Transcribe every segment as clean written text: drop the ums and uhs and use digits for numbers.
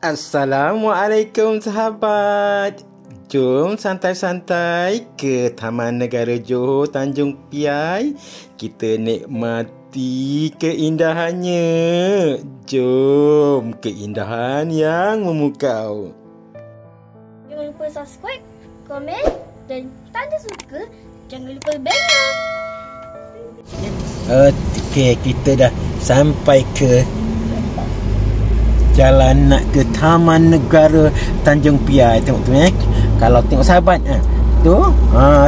Assalamualaikum sahabat. Jom santai-santai ke Taman Negara Johor Tanjung Piai. Kita nikmati keindahannya. Jom, keindahan yang memukau. Jangan lupa subscribe, komen dan tanda suka. Jangan lupa bell. Okey, kita dah sampai ke jalan nak ke Taman Negara Tanjung Piai. Tengok tu Kalau tengok sahabat tu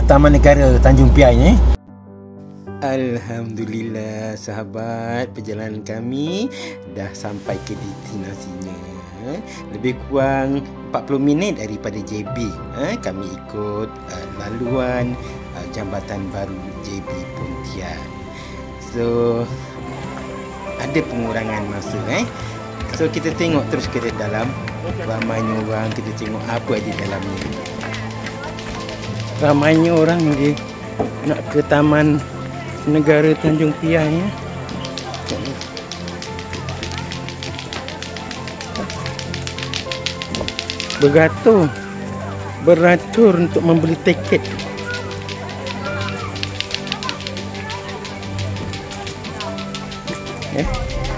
Taman Negara Tanjung Piai ni. Alhamdulillah sahabat, perjalanan kami dah sampai ke destinasinya. Lebih kurang 40 minit daripada JB. Kami ikut laluan Jambatan Baru JB Pontian. So ada pengurangan masa So kita tengok terus ke dalam. Ramainya orang, kita tengok apa di dalamnya. Ramainya orang ni nak ke Taman Negara Tanjung Piai beratur untuk membeli tiket.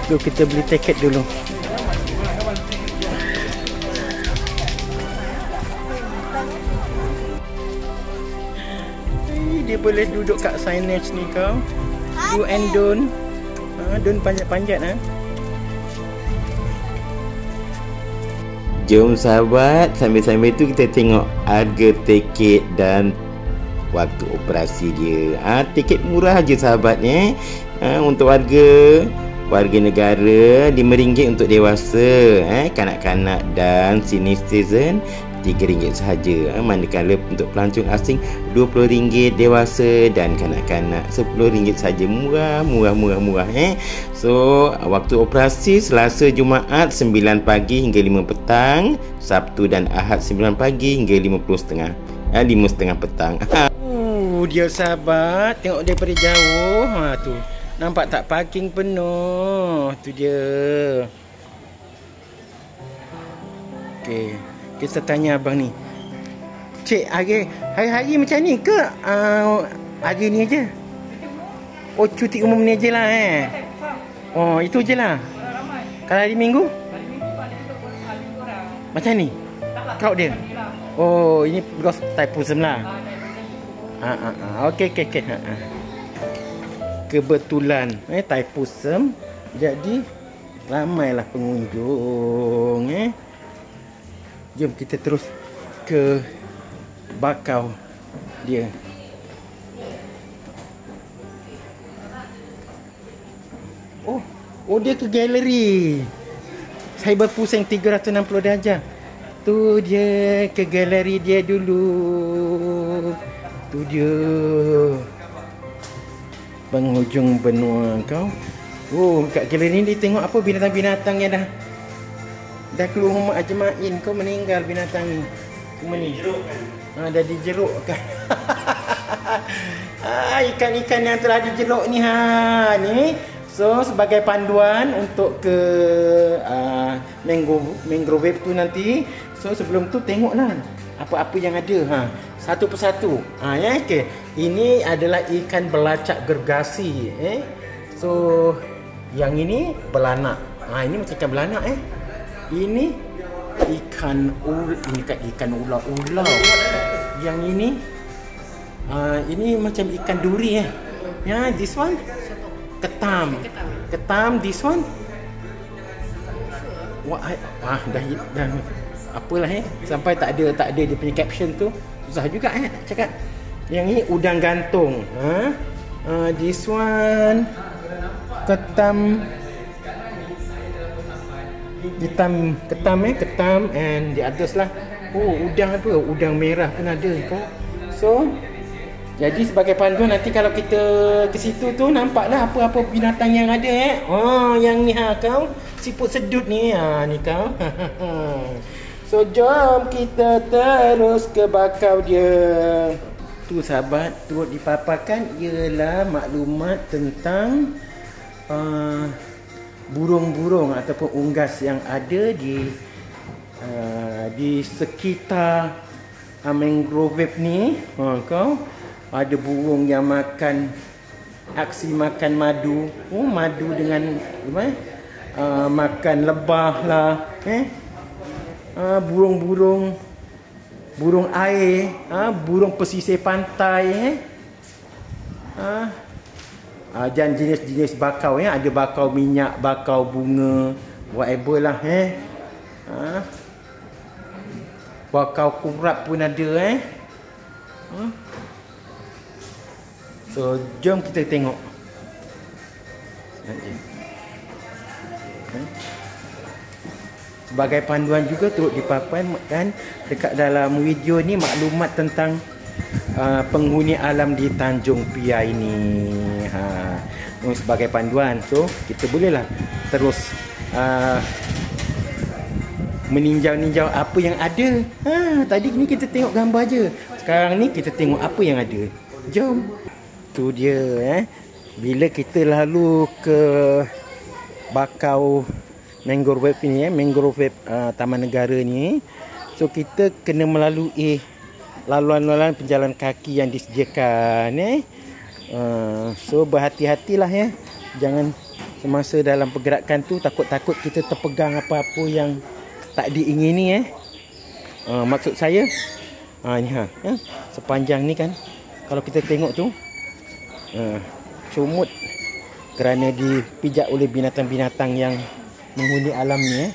Jom kita beli tiket dulu. Dia boleh duduk kat signage ni kau. Do and don't. Don't panjat-panjat Jom sahabat, sambil-sambil tu kita tengok harga tiket dan waktu operasi dia. Tiket murah je sahabat untuk warga negara RM5 untuk dewasa, kanak-kanak dan senior citizen RM3 sahaja. Manakala untuk pelancong asing RM20 dewasa dan kanak-kanak RM10 sahaja. Murah. So waktu operasi Selasa Jumaat 9 pagi hingga 5 petang, Sabtu dan Ahad 9 pagi hingga 5:30 petang. Dia sahabat, tengok daripada jauh tu. Nampak tak parking penuh? Tu dia. Okey, kita tanya abang ni. Cik, hari-hari macam ni ke? Hari ni aja. Oh, cuti umum ni aje lah Oh, itu je lah. Kalau hari Minggu? Macam ni? Crowd dia? Oh, ini because typism lah. Okey. Kebetulan typism, jadi ramailah pengunjung. Jom kita terus ke bakau dia. Oh dia ke galeri. Saya berpusing 360 darjah. Tu dia, ke galeri dia dulu. Tu dia, penghujung benua kau. Kat galeri ni tengok apa binatang-binatang yang dah keluar rumah Ajmain. Kau meninggal binatang ni. Semua ni dah dijeruk kan. Ikan-ikan yang telah dijeruk ni ni. So sebagai panduan untuk ke mangrove tu nanti. So sebelum tu tengoklah apa-apa yang ada satu persatu. Okay. Ini adalah ikan belacak gergasi. So yang ini belanak. Ini macam ikan belanak Ini ikan ular. Yang ini macam ikan duri this one ketam. This one dah apalah sampai tak ada dia punya caption tu. Susah juga cakap. Yang ini udang gantung. This one ketam and the others lah. Udang apa? Udang merah pun ada kau. So jadi sebagai panduan nanti kalau kita ke situ tu nampaklah apa-apa binatang yang ada yang ni kau siput sedut ni ni kau. So jom kita terus ke bakau dia. Tu sahabat, turut dipaparkan ialah maklumat tentang burung-burung ataupun unggas yang ada di di sekitar mangrove ni, kau ada burung yang makan, aksi makan madu. Madu dengan makan lebah lah, burung air, burung pesisir pantai, dan jenis-jenis bakau, ada bakau minyak, bakau bunga, whatever lah, bakau kurap pun ada, So jom kita tengok. Sebagai panduan juga turut dipaparkan dekat dalam video ni maklumat tentang penghuni alam di Tanjung Piai ni. Sebagai panduan, so kita bolehlah terus meninjau-ninjau apa yang ada. Tadi ni kita tengok gambar je. Sekarang ni kita tengok apa yang ada. Jom. Tu dia, bila kita lalu ke bakau mangrove ni, mangrove Taman Negara ni, so kita kena melalui laluan-laluan penjalan kaki yang disediakan, so berhati-hatilah, jangan semasa dalam pergerakan tu takut-takut kita terpegang apa-apa yang tak diingini, maksud saya ni, sepanjang ni kan, kalau kita tengok tu comot kerana dipijak oleh binatang-binatang yang menghuni alam ni,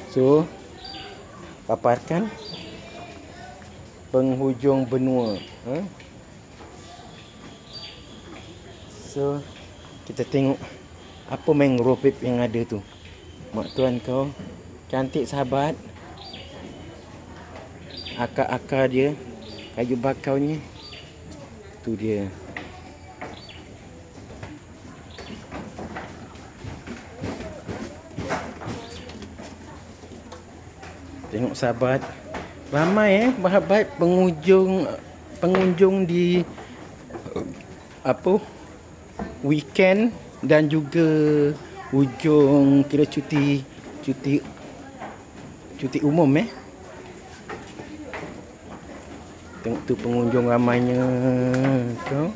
so paparkan penghujung benua, so kita tengok apa mangrove yang ada tu. Mak tuan kau cantik sahabat. Akar-akar dia, kayu bakau ni, tu dia. Tengok sahabat, ramai sahabat pengunjung di weekend dan juga hujung kira cuti umum, Tengok tu pengunjung ramainya tu.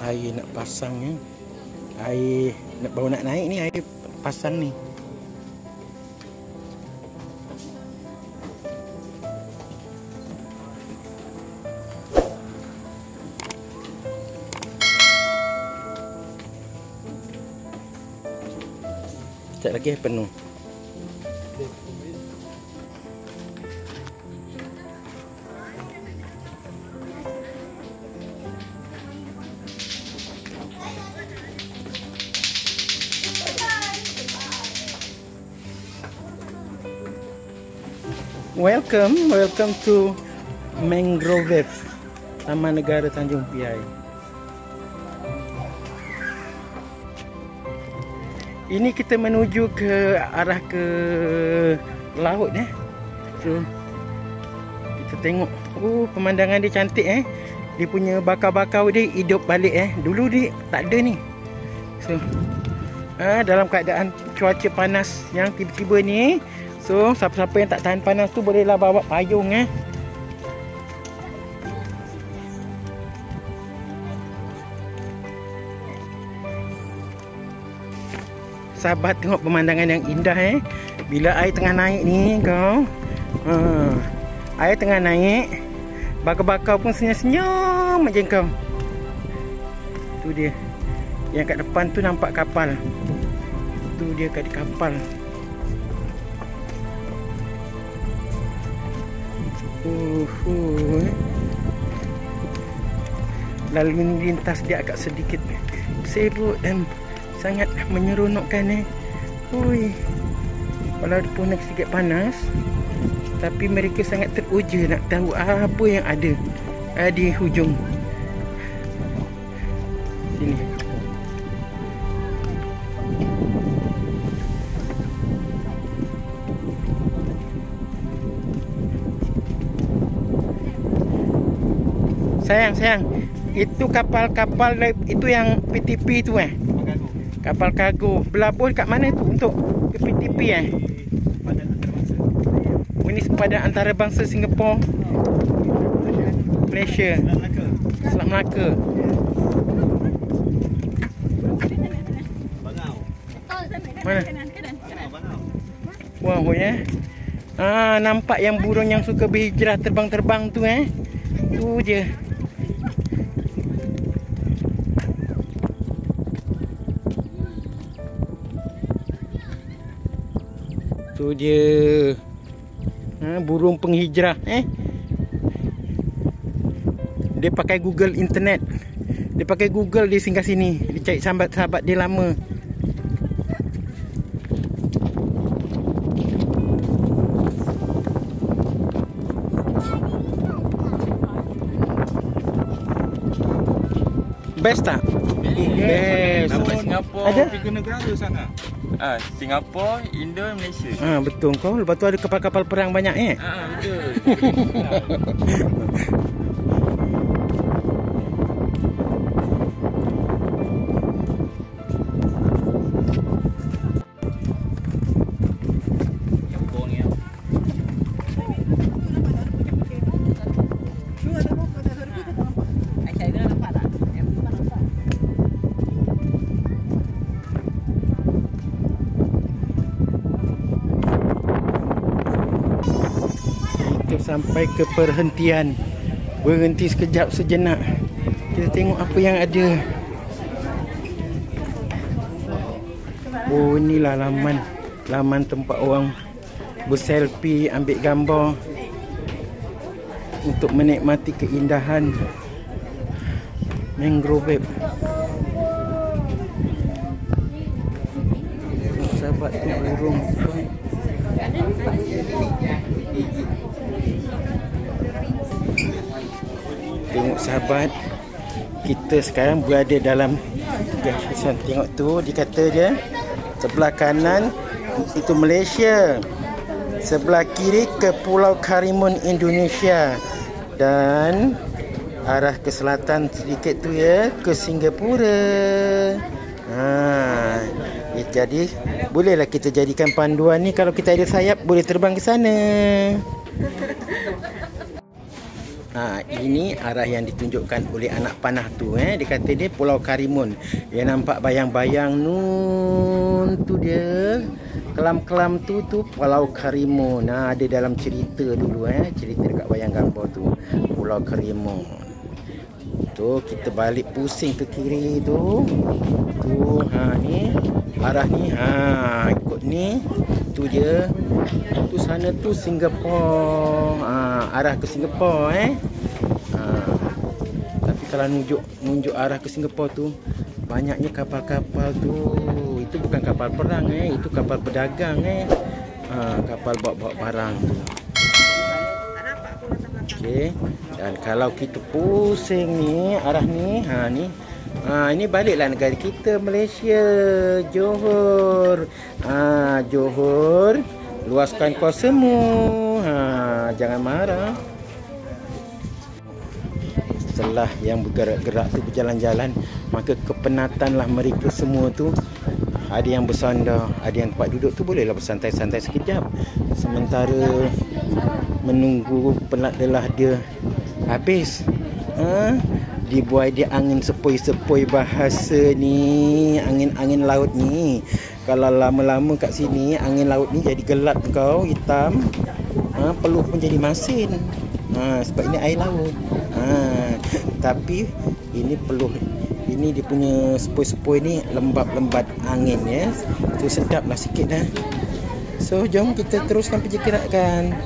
Air nak pasang ni, air baru nak naik ni, air pasang ni. Sekejap lagi penuh. Welcome to Mangrove Taman Negara Tanjung Piai. Ini kita menuju ke arah ke laut, So kita tengok, pemandangan dia cantik, Dia punya bakau-bakau dia hidup balik, Dulu dia tak ada ni. So dalam keadaan cuaca panas yang tiba-tiba ni, so siapa-siapa yang tak tahan panas tu bolehlah bawa payung, sahabat tengok pemandangan yang indah bila air tengah naik ni kau. Air tengah naik, bakar-bakar pun senyum-senyum macam kau. Tu dia. Yang kat depan tu nampak kapal. Tu dia kat kapal. Lalu lintas dia agak sedikit sibuk dan sangat menyeronokkan Ui. Walaupun nak sedikit panas, tapi mereka sangat teruja nak tahu apa yang ada di hujung sini. Sayang, itu kapal-kapal itu yang PTP tu kapal kargo. Berlabuh kat mana tu untuk ke PTP Ini sepadan antarabangsa Singapura Malaysia, Selat Melaka. Mana? Wow nampak yang burung yang suka berhijrah terbang-terbang tu Tu je. Tu dia. Burung penghijrah dia pakai Google internet. Dia pakai Google, dia singgah sini, dia cari sahabat-sahabat dia lama. Best tak? Best. Nama Singapura ada 3 negara sana. Singapura, Indo, Malaysia. Betul kau. Lepas tu ada kapal-kapal perang banyak betul. Sampai ke perhentian. Berhenti sekejap sejenak. Kita tengok apa yang ada. Inilah laman tempat orang berselfie, ambil gambar untuk menikmati keindahan mangrove. Sahabat tu burung. Tengok sahabat, kita sekarang berada dalam gahasan. Tengok tu, dikata dia sebelah kanan itu Malaysia, sebelah kiri ke Pulau Karimun Indonesia, dan arah ke selatan sedikit tu ke Singapura. Jadi bolehlah kita jadikan panduan ni. Kalau kita ada sayap, boleh terbang ke sana. Ini arah yang ditunjukkan oleh anak panah tu. Dia kata dia Pulau Karimun. Dia nampak bayang-bayang nun tu dia. Kelam-kelam tu Pulau Karimun. Ada dalam cerita dulu. Cerita dekat bayang gambar tu. Pulau Karimun. Tu kita balik pusing ke kiri tu. Ni arah ni. Ikut ni. Tu dia. Tu sana tu Singapura. Arah ke Singapura Tapi kalau nunjuk arah ke Singapura tu, banyaknya kapal-kapal tu. Itu bukan kapal perang itu kapal pedagang kapal bawa-bawa barang tu. Okey. Dan kalau kita pusing ni arah ni, ini baliklah negara kita, Malaysia, Johor. Johor, luaskan kuasamu. Jangan marah. Setelah yang bergerak-gerak tu berjalan-jalan, maka kepenatanlah mereka semua tu. Ada yang bersandar, ada yang tempat duduk tu bolehlah bersantai-santai sekejap sementara menunggu penat lelah dia habis. Dibuai dia angin sepoi-sepoi bahasa ni, angin-angin laut ni. Kalau lama-lama kat sini angin laut ni jadi gelap kau, hitam. Peluh pun jadi masin. Sebab ini air laut. Tapi ini peluh, ini dia punya sepoi-sepoi ni lembab-lembat angin ya. So sedaplah sikit dah. So jom kita teruskan pergerakan.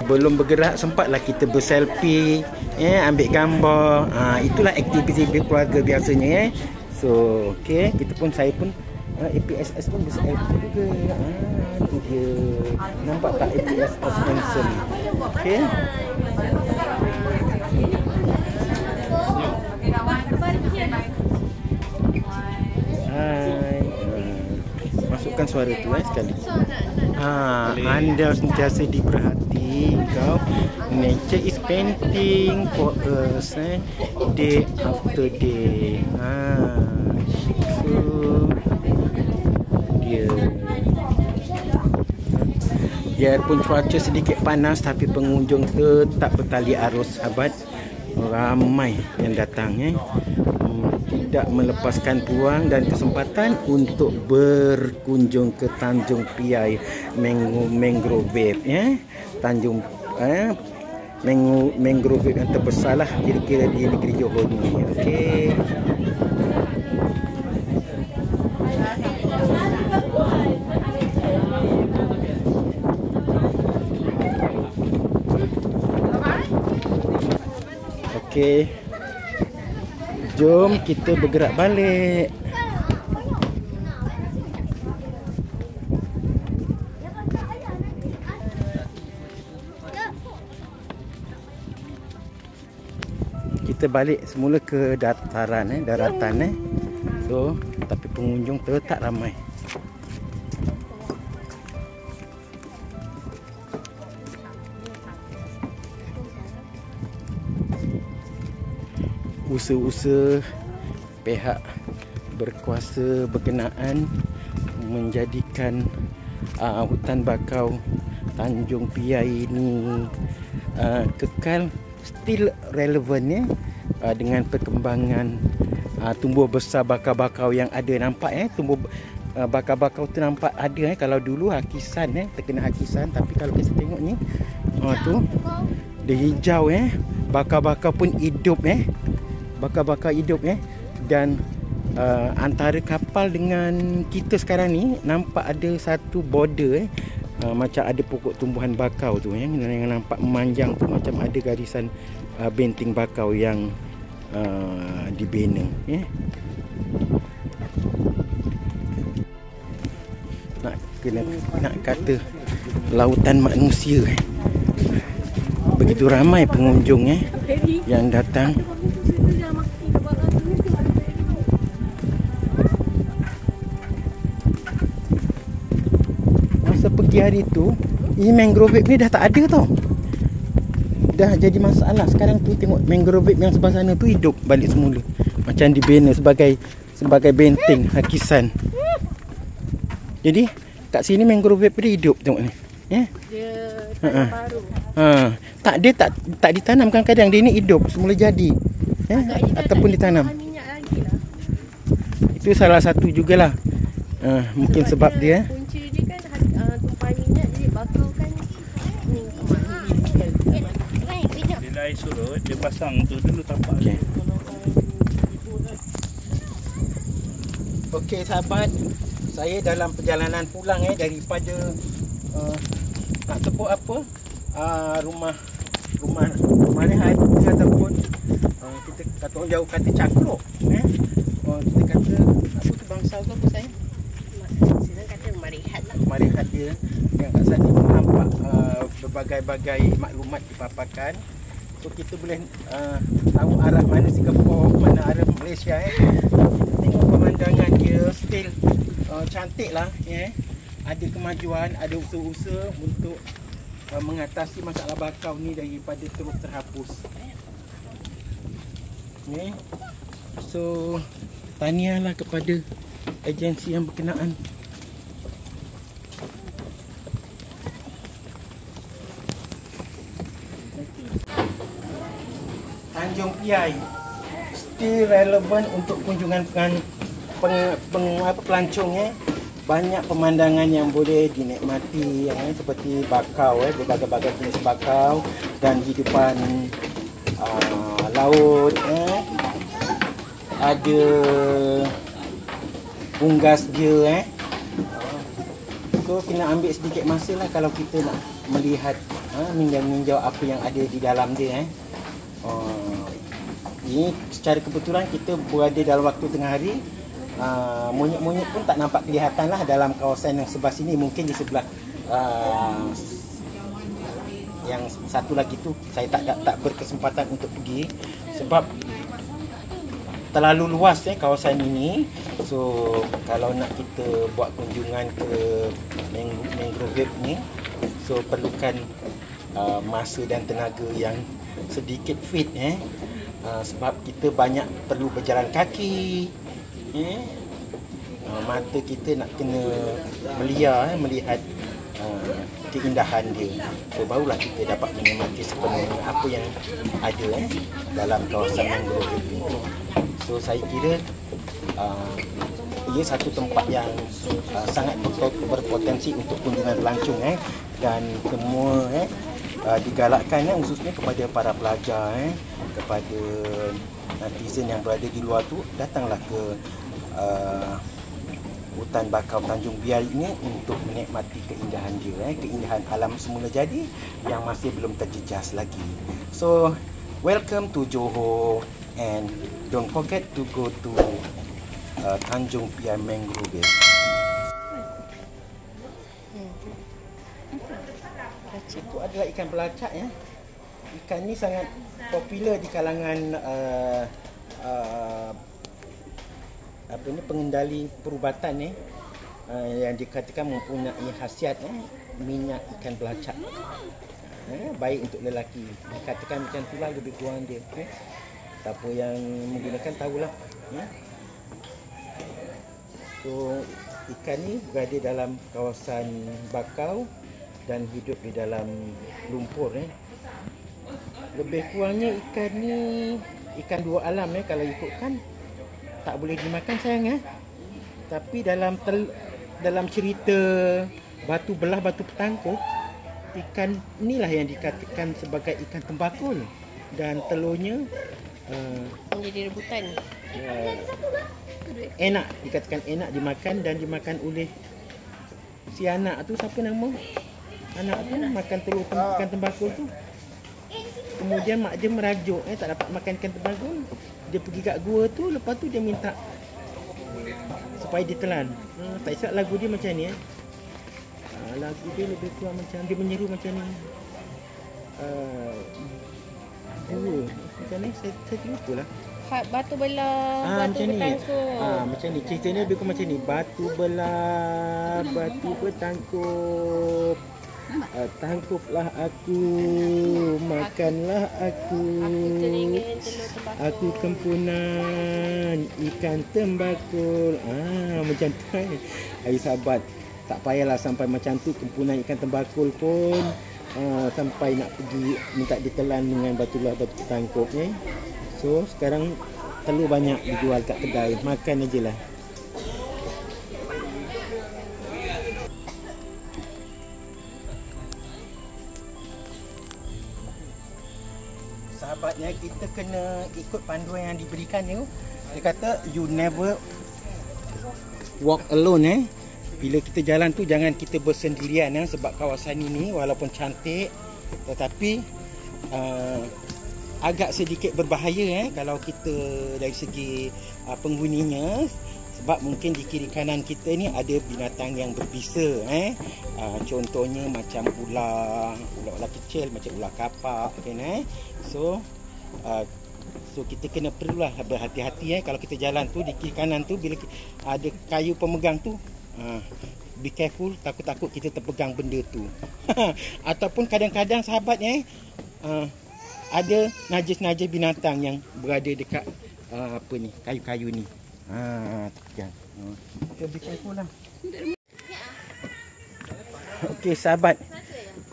Belum bergerak sempatlah kita berselfie, ambil gambar. Itulah aktiviti keluarga biasanya. So okey, saya pun APSS pun berselfie juga. Itu dia. Nampak tak APSS handsome? Okey. Hai. Masukkan suara tu sekali. Anda sentiasa diperhati kau. Nature is painting for us day after day. So dia biarpun cuaca sedikit panas tapi pengunjung tetap bertali arus sahabat. Ramai yang datang tidak melepaskan peluang dan kesempatan untuk berkunjung ke Tanjung Piai Mangrove Tanjung Mangrove yang terbesar lah kira-kira di negeri Johor ni. Okey. Okey. Jom kita bergerak balik. Kita balik semula ke daratan. So, tapi pengunjung tetap ramai. Usaha-usaha pihak berkuasa berkenaan menjadikan hutan bakau Tanjung Piai ini kekal, still relevan dengan perkembangan tumbuh besar bakau-bakau yang ada. Nampak tumbuh bakau-bakau tu nampak ada kalau dulu hakisan terkena hakisan, tapi kalau kita tengok ni tu dia hijau bakau-bakau pun hidup bakau-bakau hidup dan antara kapal dengan kita sekarang ni nampak ada satu border macam ada pokok tumbuhan bakau tu yang nampak memanjang tu, macam ada garisan benting bakau yang dibina nak kata lautan manusia. Begitu ramai pengunjung yang datang. Masa pergi hari tu, ini mangrove ni dah tak ada tau. Dah jadi masalah. Sekarang tu tengok mangrove yang sebelah sana tu hidup balik semula. Macam dibina sebagai benteng hakisan. Jadi kat sini mangrove dia hidup, tengok ni. Dia tanam baru. Tak ditanam kadang-kadang, dia ni hidup semula jadi. Ataupun ditanam. Itu salah satu jugalah. Mungkin sebab dia kunci dia kan tumpahan minyak, jadi bakau kan ni bila air surut dia pasang tu dulu tapak. Okey sahabat, saya dalam perjalanan pulang daripada nak sebut apa, rumah ni hati ataupun kita kata orang jauh kata cakruk, kita kata apa tu bangsa tu apa saya? sini kata marihat lah. Marihat dia yang kat sana tu nampak berbagai-bagai maklumat dipaparkan. So kita boleh tahu arah mana Singapura, mana arah Malaysia. Tengok pemandangan dia still cantik lah Ada kemajuan, ada usaha-usaha untuk mengatasi masalah bakau ni daripada terus terhapus. So tahniahlah kepada agensi yang berkenaan. Tanjung Piai still relevan untuk kunjungan pelancong banyak pemandangan yang boleh dinikmati seperti bakau berbagai-bagai jenis bakau dan hidupan laut ada unggas dia so kena ambil sedikit masa lah kalau kita nak melihat meninjau apa yang ada di dalam dia ini secara kebetulan kita berada dalam waktu tengah hari. Monyet-monyet pun tak nampak kelihatan lah dalam kawasan yang sebelah sini. Mungkin di sebelah yang satu lagi tu saya tak berkesempatan untuk pergi sebab terlalu luas kawasan ini. So kalau nak kita buat kunjungan ke mangrove ni, so perlukan masa dan tenaga yang sedikit fit sebab kita banyak perlu berjalan kaki. Mata kita nak kena melihat keindahan dia. So barulah kita dapat menikmati sepenuhnya apa yang ada dalam kawasan mangrove ini. So saya kira ia satu tempat yang sangat berpotensi untuk kunjungan pelancong dan semua digalakkan khususnya kepada para pelajar kepada netizen yang berada di luar tu, datanglah ke hutan bakau Tanjung Biar ini untuk menikmati keindahan dia, keindahan alam semula jadi yang masih belum terjejas lagi. So welcome to Johor and don't forget to go to Tanjung Biar Mangrove. Itu adalah ikan belacak Ikan ni sangat popular di kalangan pengendali perubatan yang dikatakan mempunyai khasiat minyak ikan belacak. Baik untuk lelaki. Dikatakan macam itulah lebih kurang dia. Siapa yang menggunakan tahulah. So ikan ni berada dalam kawasan bakau dan hidup di dalam lumpur. Lebih kurangnya ikan ni ikan dua alam kalau ikutkan tak boleh dimakan sayang tapi dalam cerita batu belah batu petangkup, ikan inilah yang dikatakan sebagai ikan tembakul dan telurnya menjadi rebutan. Enak, dikatakan enak dimakan dan dimakan oleh si anak tu, siapa nama anak tu makan telur ikan tembakul tu. Kemudian mak dia merajuk tak dapat makan ikan tembakul. Dia pergi kat gua tu, lepas tu dia minta supaya ditelan. Tak isap lagu dia macam ni lagu dia lebih kurang macam dia menyeru macam ni. Gua macam ni saya lupa lah. Batu belah, batu petangkup. Macam ni ceritanya lebih kurang macam ni. Batu belah, batu petangkup. Tangkuplah aku, makanlah aku. Aku kempunan ikan tembakul. Macam tu Hai sahabat, tak payahlah sampai macam tu kempunan ikan tembakul pun sampai nak pergi minta ditelan dengan batu petangkup So sekarang telur banyak dijual kat kedai, makan aje lah. Sahabatnya, kita kena ikut panduan yang diberikan ni. Dia kata you never walk alone Bila kita jalan tu jangan kita bersendirian sebab kawasan ini walaupun cantik tetapi agak sedikit berbahaya kalau kita dari segi penghuninya, sebab mungkin di kiri kanan kita ni ada binatang yang berbisa contohnya macam ular kecil macam ular kapak so kita kena perlulah berhati-hati kalau kita jalan tu di kiri kanan tu, bila ada kayu pemegang tu be careful, takut-takut kita terpegang benda tu ataupun kadang-kadang sahabat ada najis-najis binatang yang berada dekat kayu-kayu ni. Kita be careful lah. Okey sahabat,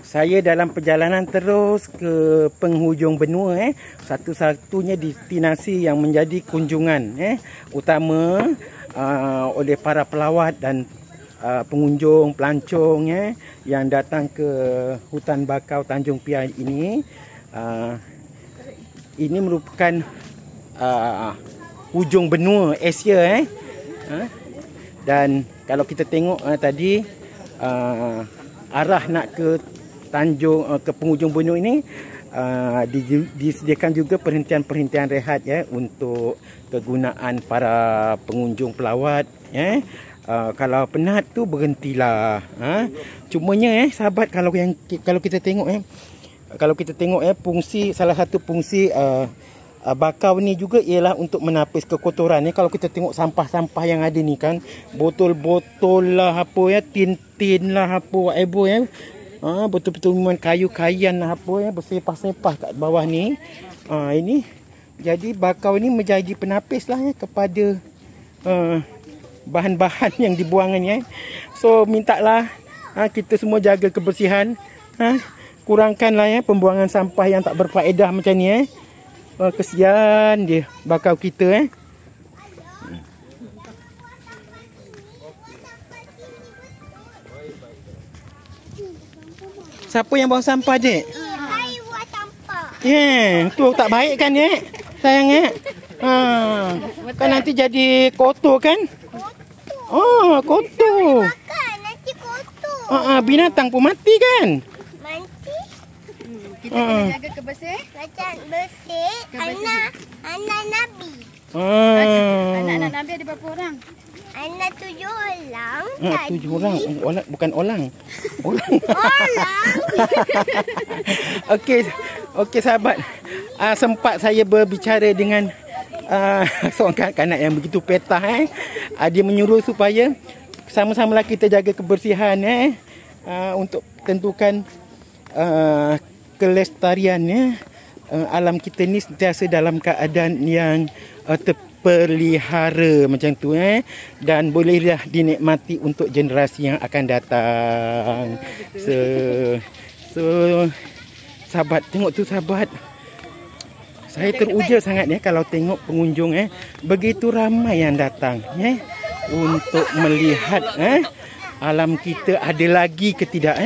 saya dalam perjalanan terus ke penghujung benua satu-satunya destinasi yang menjadi kunjungan utama oleh para pelawat dan pengunjung, pelancong yang datang ke hutan bakau Tanjung Piai ini. Ini merupakan hujung benua Asia dan kalau kita tengok tadi arah nak ke ke penghujung benua ini disediakan juga perhentian-perhentian rehat untuk kegunaan para pengunjung pelawat. Kalau penat tu berhentilah. Cumanya sahabat, kalau kita tengok fungsi, salah satu fungsi bakau ni juga ialah untuk menapis kekotoran. Kalau kita tengok sampah-sampah yang ada ni kan, botol-botol lah apa tin-tin lah apa whatever betul-betul memang kayu-kayan lah apa bersepah-sepah kat bawah ni. Ini jadi bakau ni menjadi penapis lah kepada bahan-bahan yang dibuangannya. So mintalah kita semua jaga kebersihan, kurangkanlah pembuangan sampah yang tak berfaedah macam ni. Kesian dia bakau kita. Siapa yang buang sampah, Dek? Saya buat sampah. Tu tak baik kan, Dek? Sayang, kan nanti jadi kotor kan? Kotor. Makan nanti kotor. Binatang pun mati kan? Mati. Kita kena jaga kebersihan. Macam bersih. Anak Nabi. Anak-anak Nabi ada berapa orang? Anak 7 orang. 7 orang. Bukan orang. Orang. Okey sahabat. Sempat saya berbicara dengan seorang kanak-kanak yang begitu petah. Dia menyuruh supaya sama-samalah kita jaga kebersihan untuk tentukan kelestarian alam kita ni sentiasa dalam keadaan yang terpelihara macam tu dan bolehlah dinikmati untuk generasi yang akan datang. So sahabat, tengok tu sahabat. Saya teruja sangat kalau tengok pengunjung begitu ramai yang datang untuk melihat alam kita ada lagi ke tidak,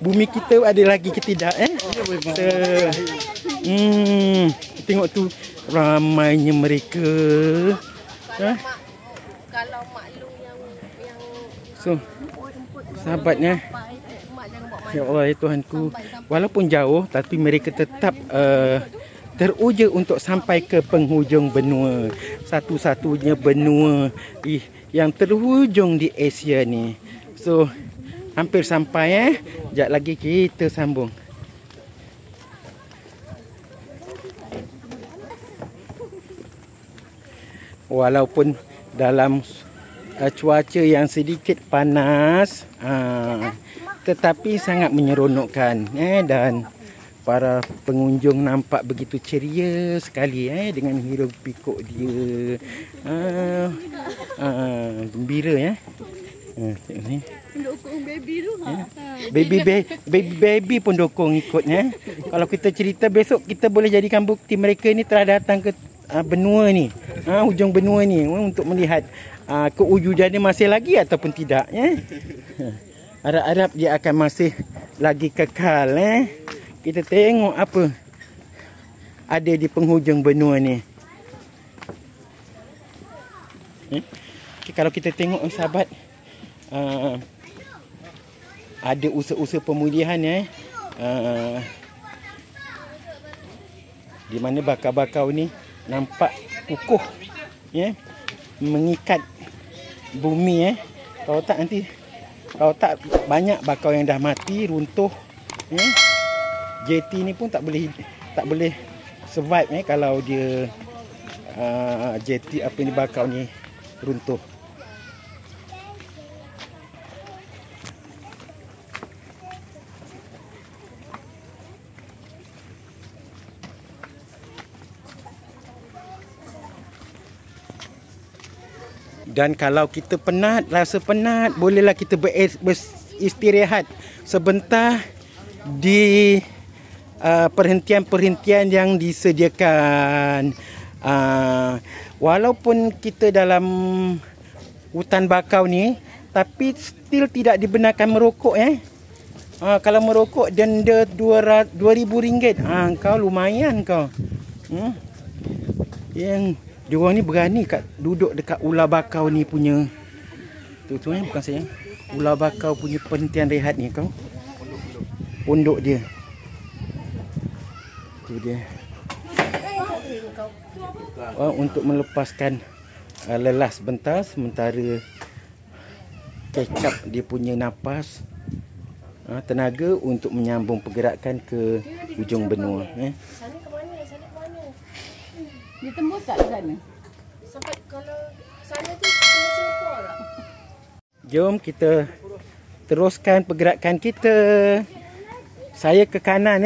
bumi kita ada lagi ke tidak. Tengok tu ramainya mereka. Kalau maklum yang So sahabatnya, ya Allah ya Tuhanku, walaupun jauh tapi mereka tetap teruja untuk sampai ke penghujung benua, satu-satunya benua yang terhujung di Asia ni. So hampir sampai sekejap lagi kita sambung. Walaupun dalam cuaca yang sedikit panas, tetapi sangat menyeronokkan dan para pengunjung nampak begitu ceria sekali dengan hiruk pikuk dia. Gembira tengok ni. dukung baby tu. Baby pun dukung ikut Kalau kita cerita besok kita boleh jadikan bukti mereka ni telah datang ke benua ni, hujung benua ni untuk melihat kewujudannya masih lagi ataupun tidak Harap-harap dia akan masih lagi kekal Kita tengok apa ada di penghujung benua ni. Kalau kita tengok sahabat, ada usaha-usaha pemulihan di mana bakau-bakau ni nampak kukuh mengikat bumi Kalau tak banyak bakau yang dah mati, runtuh. JT ni pun tak boleh survive kalau dia JT apa ni bakau ni runtuh. Dan kalau kita rasa penat, bolehlah kita beristirahat sebentar di perhentian-perhentian yang disediakan. Walaupun kita dalam hutan bakau ni, tapi still tidak dibenarkan merokok kalau merokok denda RM2,000. Kau lumayan kau. Yang diorang ni berani duduk dekat ular bakau ni punya. Tu bukan saya. Ular bakau punya penhentian rehat ni kau. Pondok dia. Tu dia. Untuk melepaskan lelah sebentar sementara catch up dia punya nafas, tenaga untuk menyambung pergerakan ke hujung benua. Sana ke mana? Sana ke mana? Dia tembus tak ke sana? Sampai kalau sana tu tembus Singapura tak? Jom kita teruskan pergerakan kita. Saya ke kanan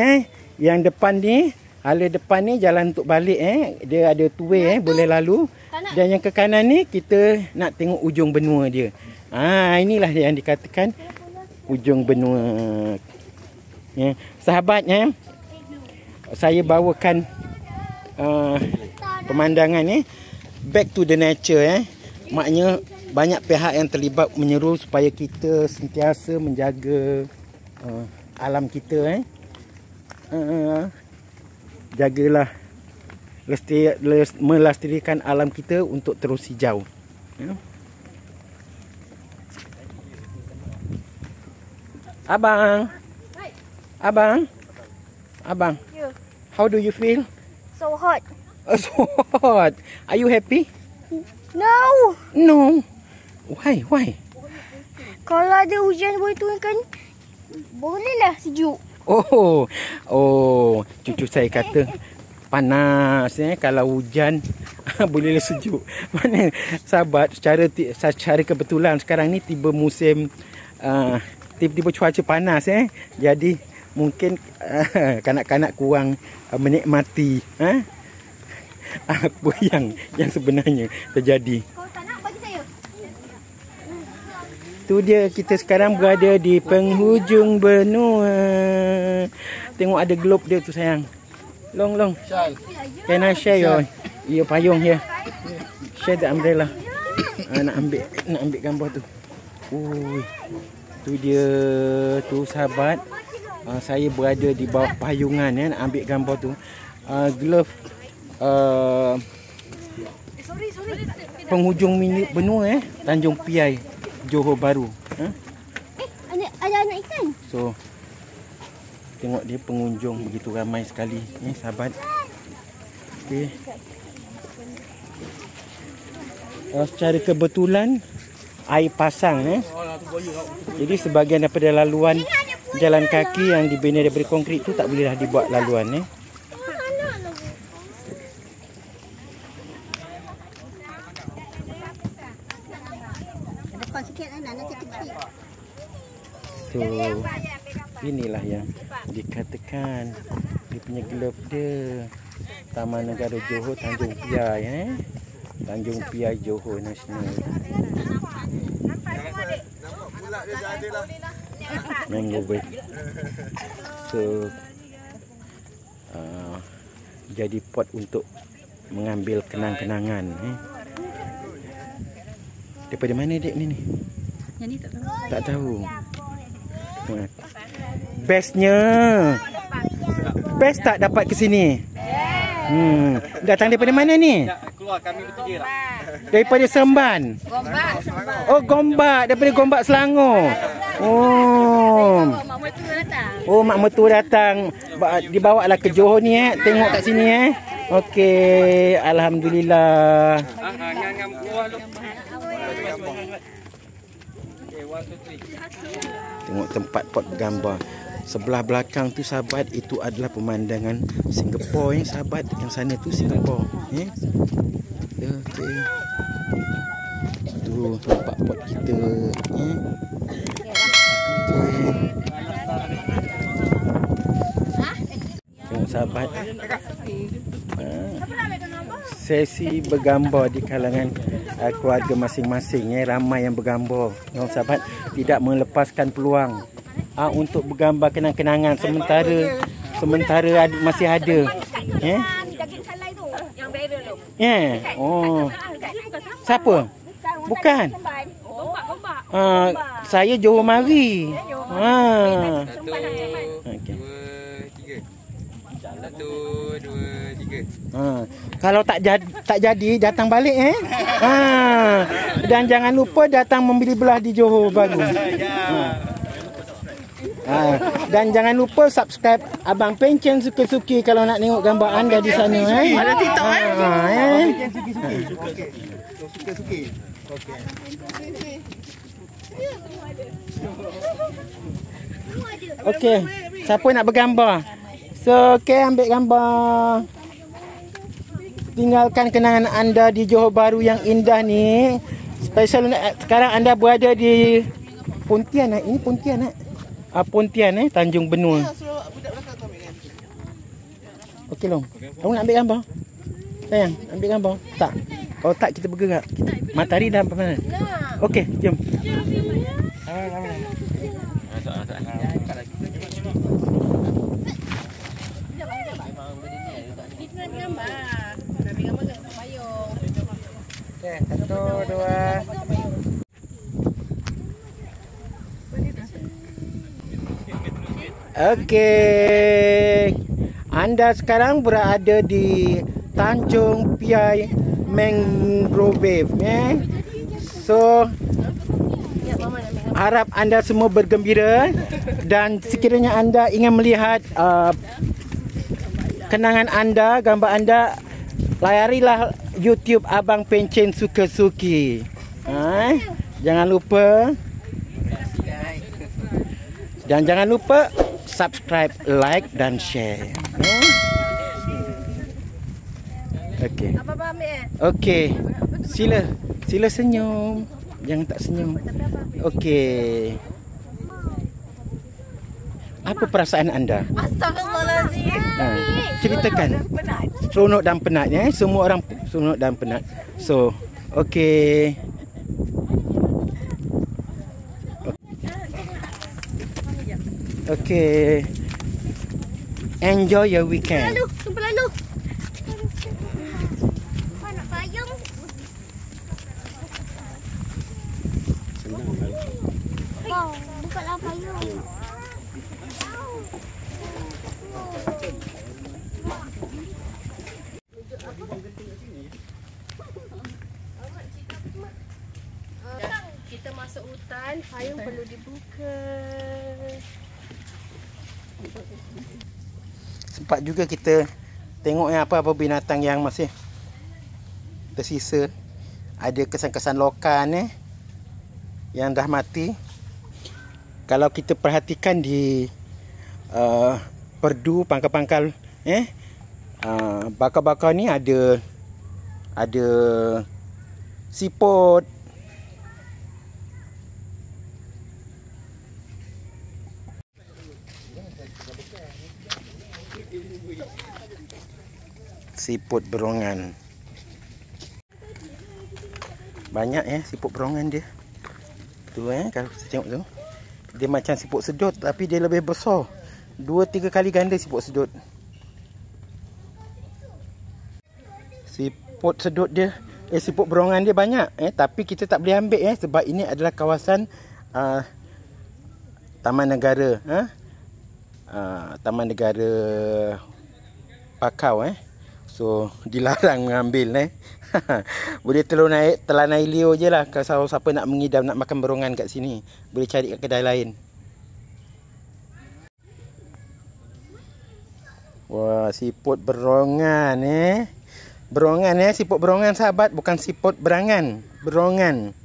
Yang depan ni, hala depan ni jalan untuk balik Dia ada two way boleh lalu. Dan yang ke kanan ni kita nak tengok ujung benua dia. Inilah yang dikatakan ujung benua. Sahabat saya bawakan pemandangan back to the nature Maknanya banyak pihak yang terlibat menyeru supaya kita sentiasa menjaga alam kita jagalah melestarikan alam kita untuk terus hijau. Abang. Yeah. How do you feel? So hot. So hot. Are you happy? No. Why? Kalau ada hujan boleh turunkan, bolehlah sejuk. Cucu saya kata panas kalau hujan bolehlah sejuk. Mana sahabat, secara kebetulan sekarang ni tiba musim tiba-tiba cuaca panas jadi mungkin kanak-kanak kurang menikmati apa yang sebenarnya terjadi. Kau tak nak bagi saya? Tu dia, kita sekarang berada di penghujung benua. Tengok ada globe dia tu sayang. Long. Can I share your payung here? Share the umbrella. Nak ambil gambar tu. Tu dia tu sahabat. Saya berada di bawah payungan nak ambil gambar tu. Glove penghujung benua Tanjung Piai, Johor Bahru. Ada anak ikan. So tengok dia pengunjung begitu ramai sekali sahabat. Okey. Secara kebetulan air pasang jadi sebahagian daripada laluan jalan kaki yang dibina daripada konkrit tu tak bolehlah dibuat laluan So inilah yang dikatakan dia punya glove dia, Taman Negara Johor Tanjung Piai Tanjung Piai Johor National. Mangrove. So jadi pot untuk mengambil kenang-kenangan Daripada mana dek ni? Yang ni tak tahu. Tak tahu. Best tak dapat ke sini? Datang daripada mana ni? Keluar kami bertiga lah. Daripada Seremban. Gombak, daripada Gombak Selangor. Mak mertua datang. Mak mertua datang. Dibawalah ke Johor ni tengok kat sini Okey, alhamdulillah. Tengok tempat pot bergambar. Sebelah belakang tu sahabat, itu adalah pemandangan Singapura sahabat. Yang sana tu Singapura Okey. Tu tempat pot kita Tengok sahabat, sesi bergambar di kalangan keluarga masing-masing ramai yang bergambar. Tengok sahabat, tidak melepaskan peluang untuk bergambar kenang-kenangan sementara masih ada Daging salai tu yang viral tu. Siapa? Bukan. Saya Johor Mari. Satu, dua, tiga. Satu, dua, tiga. Kalau tak jadi datang balik Dan jangan lupa datang membeli belah di Johor Bahru. Dan jangan lupa subscribe Abang Pencen Suka-Suki kalau nak tengok gambar anda di sana. Ada TikTok Suka-Suki. Okey, siapa nak bergambar? So, ambil gambar. Tinggalkan kenangan anda di Johor Bahru yang indah ni. Special sekarang anda berada di Pontianak. Ini Pontianak. Pontianak, Tanjung Benua. Okey, Long. Kamu nak ambil gambar? Sayang, ambil gambar. Tak. Kalau tak kita bergerak. Matahari dah panas. Okey, jom. Okey, 1, 2. Okey. Anda sekarang berada di Tanjung Piai Mangrove So harap anda semua bergembira dan sekiranya anda ingin melihat kenangan anda, gambar anda, layarilah YouTube Abang Pencen Suka-Suki. Jangan lupa. Dan jangan lupa subscribe, like dan share. Okey. Apa ambil Okey. Sila senyum. Jangan tak senyum. Okey. Apa perasaan anda? Astagfirullahaladzim. Ceritakan. Seronok dan penat Semua orang seronok dan penat. So, okey. Okay. Enjoy your weekend. Lalu. Nak payung. Bukalah payung. Kita masuk hutan, payung perlu dibuka. Sempat juga kita tengok apa-apa binatang yang masih tersisa. Ada kesan-kesan lokan yang dah mati. Kalau kita perhatikan di perdu pangkal-pangkal bakar-bakar ni ada siput. Siput berongan. Banyak siput berongan dia. Tu kalau kita tengok tu. Dia macam siput sedut tapi dia lebih besar. 2-3 kali ganda siput sedut. Siput sedut dia, siput berongan dia banyak tapi kita tak boleh ambil sebab ini adalah kawasan Taman Negara Taman Negara Pakau So dilarang mengambil Boleh telanai liur je lah. Kalau siapa nak mengidam, nak makan berongan kat sini, boleh cari kat kedai lain. Wah, siput berongan Berongan siput berongan sahabat, bukan siput berangan. Berongan.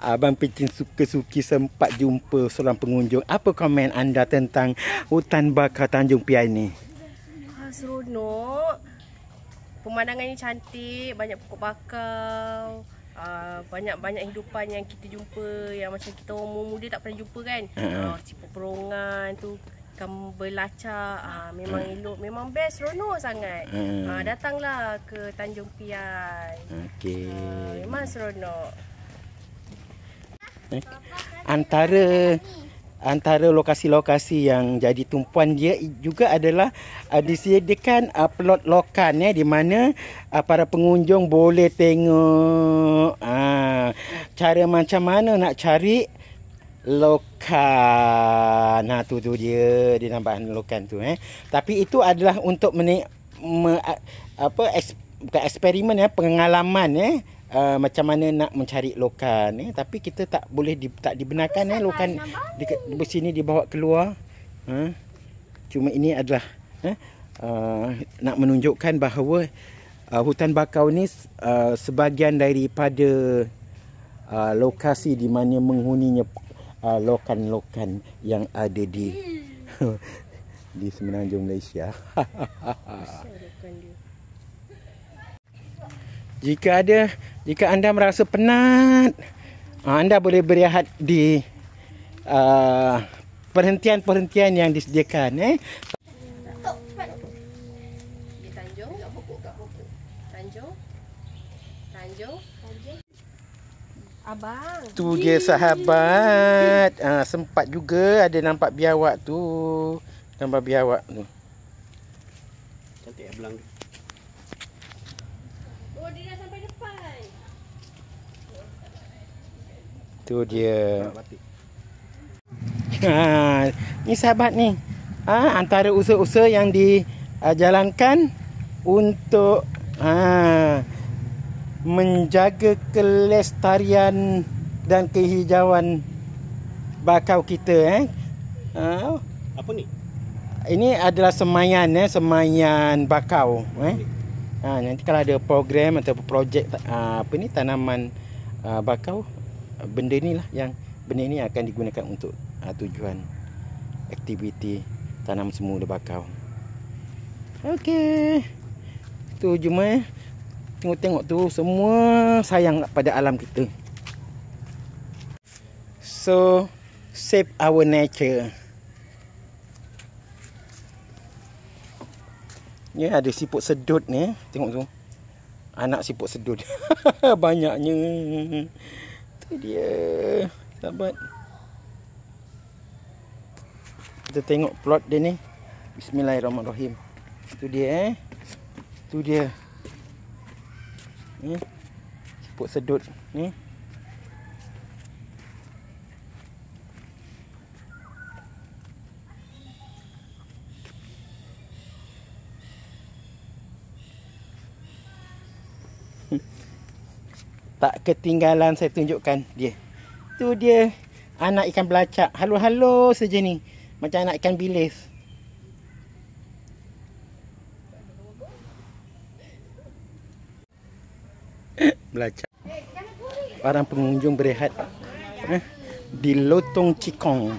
Abang Pencen Suka-Suki sempat jumpa seorang pengunjung. Apa komen anda tentang hutan bakar Tanjung Piai ni? Seronok. Pemandangan ni cantik, banyak pokok bakau, banyak hidupan yang kita jumpa yang macam kita orang muda tak pernah jumpa kan. Siput berongan tu, ikan belacak, memang elok, memang best, seronok sangat. Datanglah ke Tanjung Piai. Okey. Memang seronok. Antara lokasi-lokasi yang jadi tumpuan dia juga adalah disediakan plot lokan di mana para pengunjung boleh tengok cara macam mana nak cari lokan. Nah, tu dia nampak lokan tu Tapi itu adalah untuk bukan eksperimen pengalaman macam mana nak mencari lokan tapi kita tak boleh tak dibenarkan lokan di sini dibawa keluar. Cuma ini adalah nak menunjukkan bahawa hutan bakau ni sebahagian daripada lokasi di mana menghuninya lokan-lokan yang ada di di semenanjung Malaysia. Jika anda merasa penat, anda boleh berehat di perhentian-perhentian yang disediakan. Tanjung. Abang. Tu dia sahabat. Sempat juga ada nampak biawak tu. Nampak biawak tu. Cantik belang. Oh, dia dah sampai depan. Tu dia. Ni sahabat ni. Antara usaha-usaha yang dijalankan untuk menjaga kelestarian dan kehijauan bakau kita. Apa ni? Ini adalah semayan semayan bakau. Nanti kalau ada program atau projek tanaman bakau, benda ni akan digunakan untuk tujuan aktiviti tanam semula bakau. Okey. Tu cuma tengok tu semua sayang pada alam kita. So save our nature. Ni ada siput sedut ni, tengok tu. Anak siput sedut. Banyaknya. Tu dia, sahabat. Kita tengok plot dia ni. Bismillahirrahmanirrahim. Tu dia Tu dia. Ni siput sedut ni. Tak ketinggalan saya tunjukkan dia. Tu dia anak ikan belacak. Halo-halo saja ni. Macam anak ikan bilis. Belacak. Para pengunjung berehat di Lotong Cikong.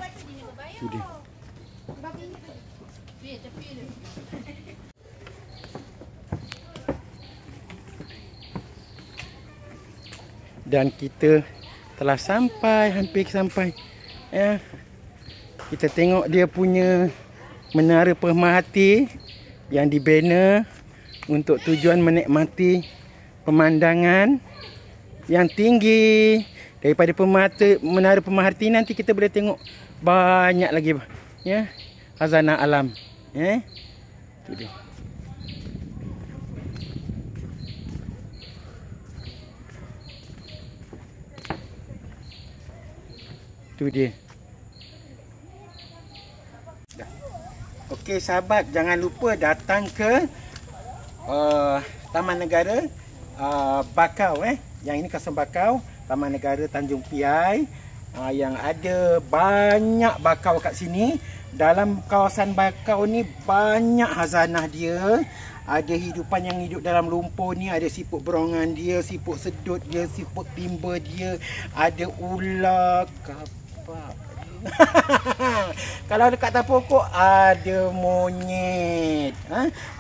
Tu dia. Dan kita telah sampai, hampir sampai. Kita tengok dia punya menara pemerhati yang dibina untuk tujuan menikmati pemandangan yang tinggi. Daripada menara pemerhati nanti kita boleh tengok banyak lagi khazanah alam. Tu dia. Tu dia. Okey sahabat, jangan lupa datang ke Taman Negara Bakau Yang ini kawasan Bakau, Taman Negara Tanjung Piai, yang ada banyak bakau kat sini. Dalam kawasan bakau ni banyak khazanah dia. Ada hidupan yang hidup dalam lumpur ni, ada siput berongan dia, siput sedut dia, siput timba dia, ada ular, kapak. Kalau dekat atas pokok ada monyet,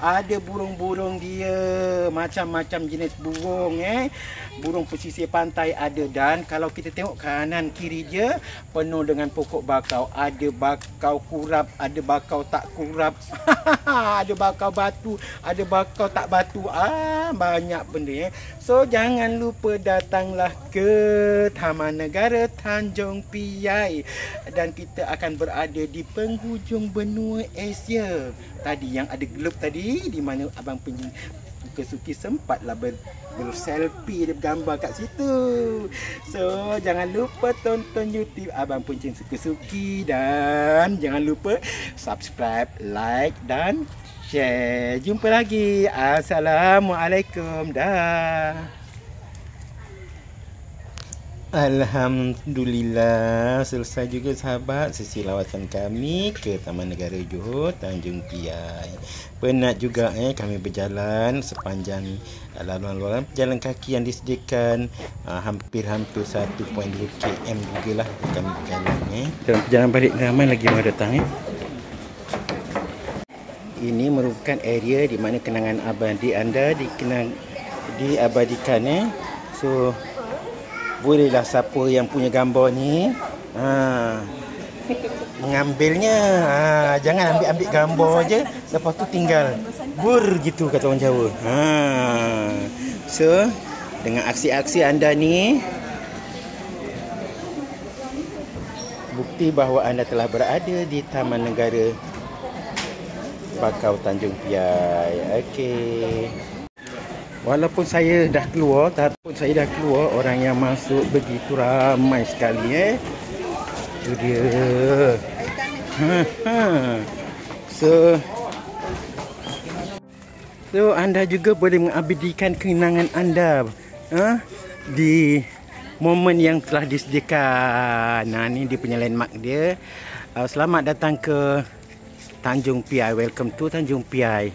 ada burung-burung dia, macam-macam jenis burung burung pesisir pantai ada. Dan kalau kita tengok kanan kiri dia penuh dengan pokok bakau. Ada bakau kurap, ada bakau tak kurap. Ada bakau batu, ada bakau tak batu. Banyak benda So jangan lupa datanglah ke Taman Negara Tanjung Piai. Dan kita akan berada di penghujung benua Asia. Tadi yang ada globe tadi, di mana Abang Kesuki sempatlah berselfie, dia bergambar kat situ. So So jangan lupa tonton YouTube Abang Ponceng Suka-Suki. Dan jangan lupa subscribe, like dan share. Jumpa lagi. Assalamualaikum. Dah. Alhamdulillah, selesai juga sahabat sesi lawatan kami ke Taman Negara Johor Tanjung Piai. Penat juga kami berjalan sepanjang laluan-laluan pejalan kaki yang disediakan, hampir-hampir 1.2 km juga lah kami berjalan. Dan perjalanan balik ramai lagi yang datang. Ini merupakan area di mana kenangan abadi anda diabadikan. So bolehlah siapa yang punya gambar ni mengambilnya. Jangan ambil gambar je lepas tu tinggal bur gitu kata orang Jawa. So dengan aksi-aksi anda ni bukti bahawa anda telah berada di Taman Negara Bakau Tanjung Piai. Okey. Walaupun saya dah keluar, orang yang masuk begitu ramai sekali. Itu dia. So anda juga boleh mengabadikan kenangan anda di momen yang telah disediakan. Ni dia punya landmark dia. Selamat datang ke Tanjung Piai. Welcome to Tanjung Piai.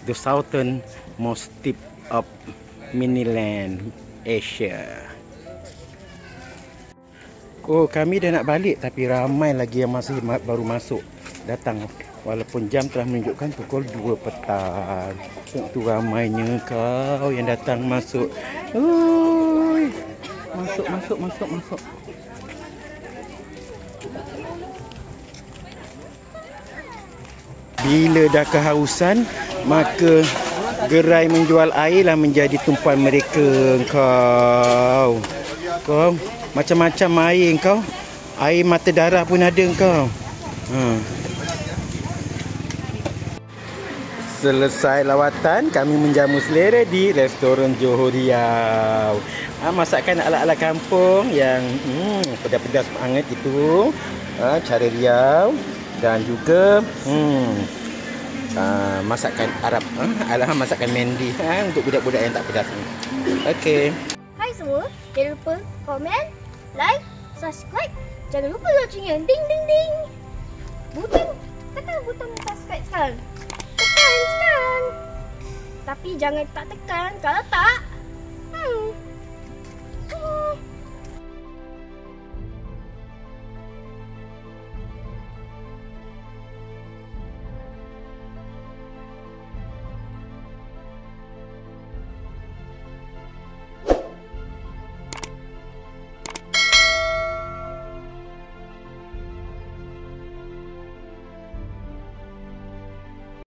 The southernmost tip of Miniland Asia. Oh, kami dah nak balik tapi ramai lagi yang masih baru masuk datang. Walaupun jam telah menunjukkan pukul 2 petang. Tengok tu ramainya kau yang datang masuk. Oi. Masuk. Bila dah kehausan, maka gerai menjual air lah menjadi tumpuan mereka. Kau macam-macam air kau. Air mata darah pun ada kau. Selesai lawatan, kami menjamu selera di restoran Johor Riau. Masakan ala-ala kampung yang pedas-pedas hangat itu, cara Riau. Dan juga masakan Arab, masakan Mendi untuk budak-budak yang tak pedas. Okey. Hai semua, jangan lupa komen, like, subscribe. Jangan lupa loncengnya. Ding ding ding. Tekan butang subscribe sekarang. Tekan. Tapi jangan tak tekan. Kalau tak